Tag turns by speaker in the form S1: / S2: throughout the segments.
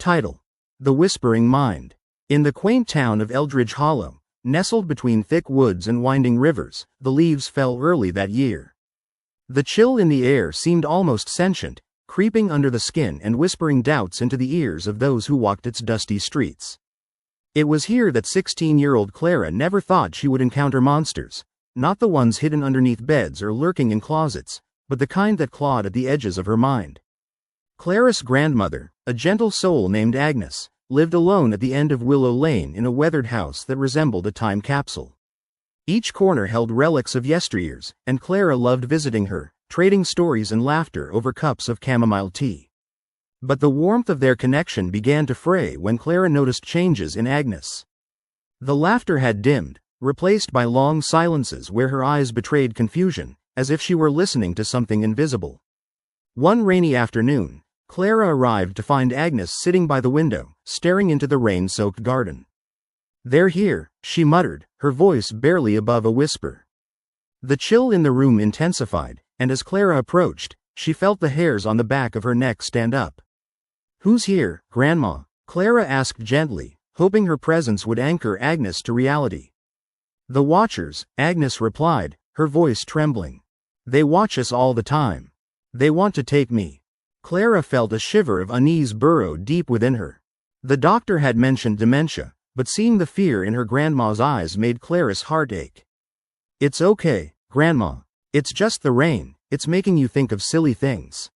S1: Title: The Whispering Mind. In the quaint town of Eldridge Hollow, nestled between thick woods and winding rivers, the leaves fell early that year. The chill in the air seemed almost sentient, creeping under the skin and whispering doubts into the ears of those who walked its dusty streets. It was here that 16-year-old Clara never thought she would encounter monsters, not the ones hidden underneath beds or lurking in closets, but the kind that clawed at the edges of her mind. Clara's grandmother, a gentle soul named Agnes, lived alone at the end of Willow Lane in a weathered house that resembled a time capsule. Each corner held relics of yesteryears, and Clara loved visiting her, trading stories and laughter over cups of chamomile tea. But the warmth of their connection began to fray when Clara noticed changes in Agnes. The laughter had dimmed, replaced by long silences where her eyes betrayed confusion, as if she were listening to something invisible. One rainy afternoon, Clara arrived to find Agnes sitting by the window, staring into the rain-soaked garden. "They're here," she muttered, her voice barely above a whisper. The chill in the room intensified, and as Clara approached, she felt the hairs on the back of her neck stand up. "Who's here, Grandma?" Clara asked gently, hoping her presence would anchor Agnes to reality. "The Watchers," Agnes replied, her voice trembling. "They watch us all the time. They want to take me." Clara felt a shiver of unease burrow deep within her. The doctor had mentioned dementia, but seeing the fear in her grandma's eyes made Clara's heart ache. "It's okay, Grandma. It's just the rain, it's making you think of silly things."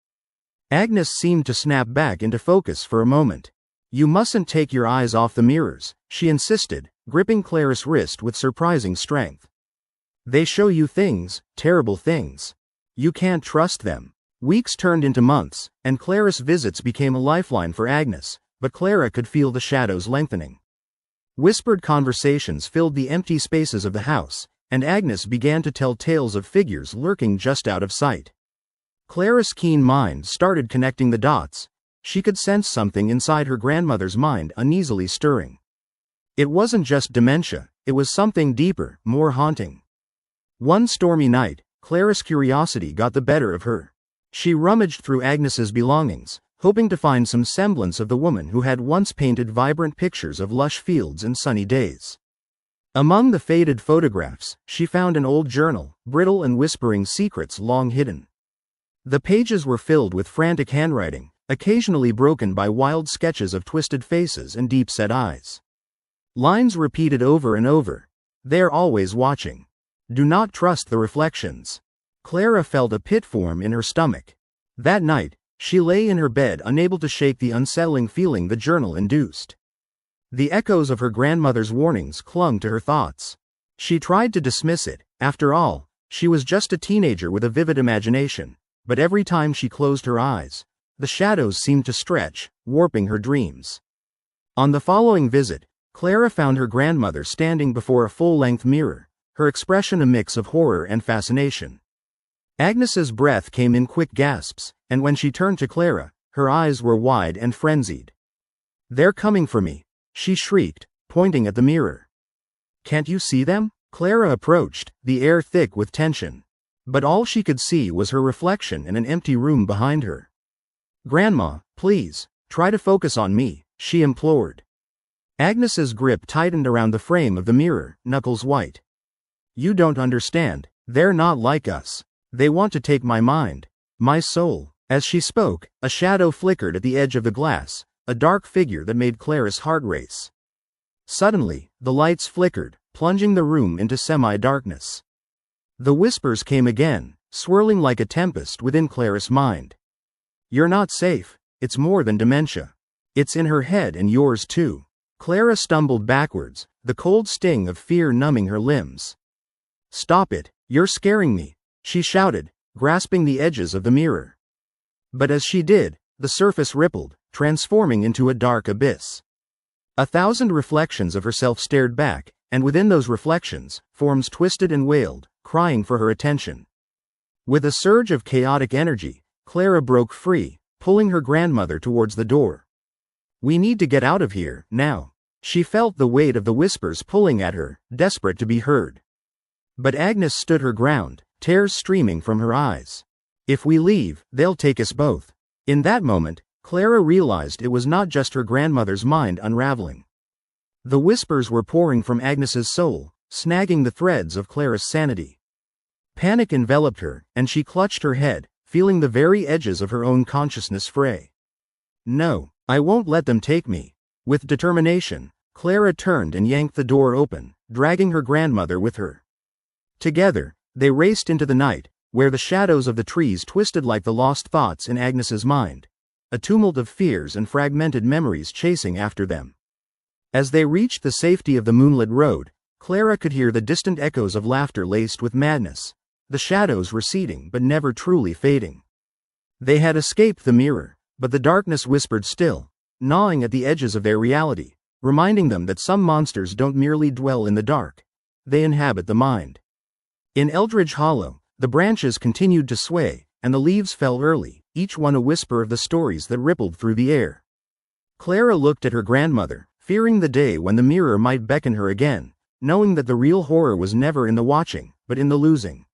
S1: Agnes seemed to snap back into focus for a moment. "You mustn't take your eyes off the mirrors," she insisted, gripping Clara's wrist with surprising strength. "They show you things, terrible things. You can't trust them." Weeks turned into months, and Clara's visits became a lifeline for Agnes, but Clara could feel the shadows lengthening. Whispered conversations filled the empty spaces of the house, and Agnes began to tell tales of figures lurking just out of sight. Clara's keen mind started connecting the dots. She could sense something inside her grandmother's mind uneasily stirring. It wasn't just dementia, it was something deeper, more haunting. One stormy night, Clara's curiosity got the better of her. She rummaged through Agnes's belongings, hoping to find some semblance of the woman who had once painted vibrant pictures of lush fields and sunny days. Among the faded photographs, she found an old journal, brittle and whispering secrets long hidden. The pages were filled with frantic handwriting, occasionally broken by wild sketches of twisted faces and deep-set eyes. Lines repeated over and over. "They're always watching. Do not trust the reflections." Clara felt a pit form in her stomach. That night, she lay in her bed unable to shake the unsettling feeling the journal induced. The echoes of her grandmother's warnings clung to her thoughts. She tried to dismiss it. After all, she was just a teenager with a vivid imagination, but every time she closed her eyes, the shadows seemed to stretch, warping her dreams. On the following visit, Clara found her grandmother standing before a full-length mirror, her expression a mix of horror and fascination. Agnes's breath came in quick gasps, and when she turned to Clara, her eyes were wide and frenzied. "They're coming for me," she shrieked, pointing at the mirror. "Can't you see them?" Clara approached, the air thick with tension. But all she could see was her reflection in an empty room behind her. "Grandma, please, try to focus on me," she implored. Agnes's grip tightened around the frame of the mirror, knuckles white. "You don't understand. They're not like us. They want to take my mind, my soul." As she spoke, a shadow flickered at the edge of the glass, a dark figure that made Clara's heart race. Suddenly, the lights flickered, plunging the room into semi-darkness. The whispers came again, swirling like a tempest within Clara's mind. "You're not safe. It's more than dementia. It's in her head and yours too." Clara stumbled backwards, the cold sting of fear numbing her limbs. "Stop it, you're scaring me," she shouted, grasping the edges of the mirror. But as she did, the surface rippled, transforming into a dark abyss. 1,000 reflections of herself stared back, and within those reflections, forms twisted and wailed, crying for her attention. With a surge of chaotic energy, Clara broke free, pulling her grandmother towards the door. "We need to get out of here, now." She felt the weight of the whispers pulling at her, desperate to be heard. But Agnes stood her ground, tears streaming from her eyes. "If we leave, they'll take us both." In that moment, Clara realized it was not just her grandmother's mind unraveling. The whispers were pouring from Agnes's soul, snagging the threads of Clara's sanity. Panic enveloped her, and she clutched her head, feeling the very edges of her own consciousness fray. No, I won't let them take me. With determination, Clara turned and yanked the door open, dragging her grandmother with her. Together, they raced into the night, where the shadows of the trees twisted like the lost thoughts in Agnes's mind, a tumult of fears and fragmented memories chasing after them. As they reached the safety of the moonlit road, Clara could hear the distant echoes of laughter laced with madness, the shadows receding but never truly fading. They had escaped the mirror, but the darkness whispered still, gnawing at the edges of their reality, reminding them that some monsters don't merely dwell in the dark, they inhabit the mind. In Eldridge Hollow, the branches continued to sway, and the leaves fell early, each one a whisper of the stories that rippled through the air. Clara looked at her grandmother, fearing the day when the mirror might beckon her again, knowing that the real horror was never in the watching, but in the losing.